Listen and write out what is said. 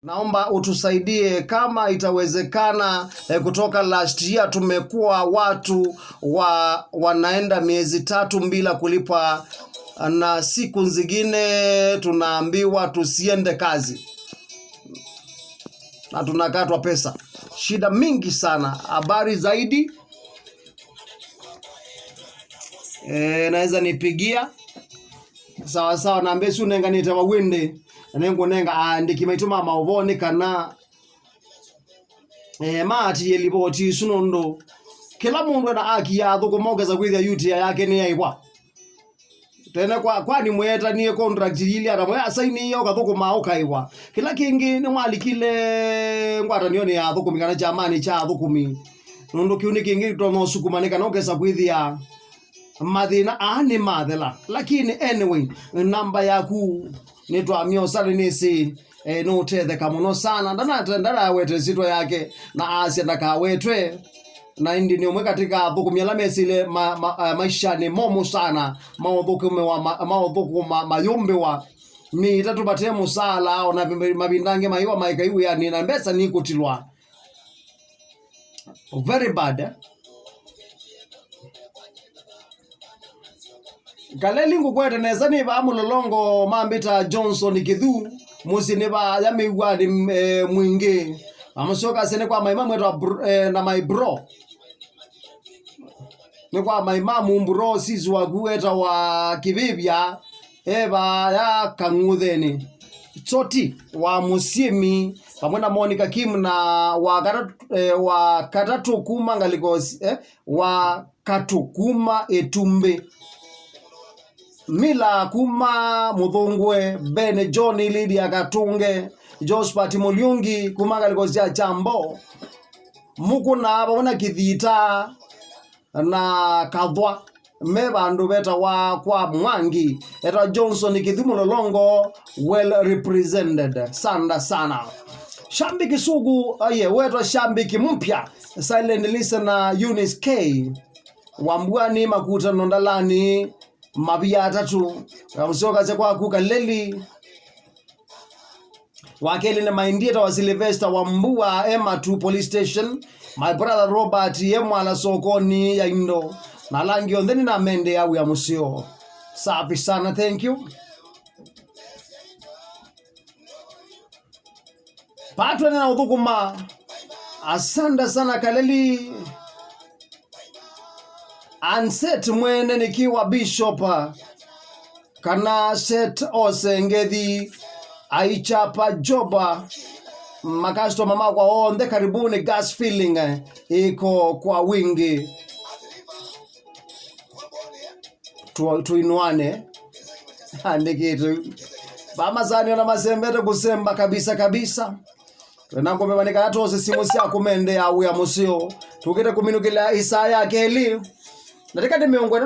Naomba utusaidie kama itawezekana. Kutoka last year tumekuwa watu wanaenda miezi 3 bila kulipwa, na siku zingine tunaambiwa tusiende kazi na tunakatwa pesa. Shida mingi sana. Habari zaidi naweza nipigia sawa naambia si unenga nitawa wende nengo nenga ndikimaituma mauvoni kana mati yeliboti sunondo kila mundu na aki ya thugumogeza kwithia yuti yake ni yaibwa tena kwani mweta ni contract ili ara mwe asaini yo gathuguma ukaibwa kila kingi ni mwalikile ngwata nione ya thugumikana jamani cha thugumi nundu kiuni kingi tono sukumanika no kesa kwithia madhina ni madhela. Lakini anyway, namba yaku nitwa miosali nisi no tetheka muno sana ndana wetwe sitwa yake na asia ndakawetwe na indi ni umwe katika thukumia la mesile maisha ni momo sana maudhuku mayumbe wa mi tatu pate musala ona mabindange maiwa maikaiwu ya nina mbesa ni kutilwa very bad Galeli ngukwete neza ni ba mulolongo mambita Johnson Kithu musi ne ba yamewa ni mwingi amusoka sene kwa maima mwetu na my bro ne kwa maima mumbro sizu wa gueta wa kibibia eba ya kangutheni choti wa musimi pamwe na Monica Kim na wa katatu kuma ngalikos wa katukuma etumbe Mila kuma muthungwe Bene John Lydia Gatunge Josephat Mulyungi kuma galigozia chambo mukuna babona kithita na kathwa me bandu beta wa kwa Mwangi eta Johnson Kithu Mulolongo well represented sana shambiki sugu wetwa shambiki mpya silent listener Eunice K Wambwani Makuta Nondalani mabia tatu kamusoka za kwa kukaleli wakeli na maindieta wa Sylvester Wambua M2 police station my brother Robert yemwala sokoni ya Indo na langi ondeni na mende ya musio safi sana. Thank you patwe na udhukuma asanda sana kaleli Anset mwene nikiwa Bishop kana set osengethi aichapa joba makasto mama kwa onde karibuni gas filling iko kwa wingi tuinuane andikitu bama zani na masembete kusemba kabisa Renango mebanika atose simu sia kumende ya musio tukite kuminukila Isaya Keli nataka nimeongwa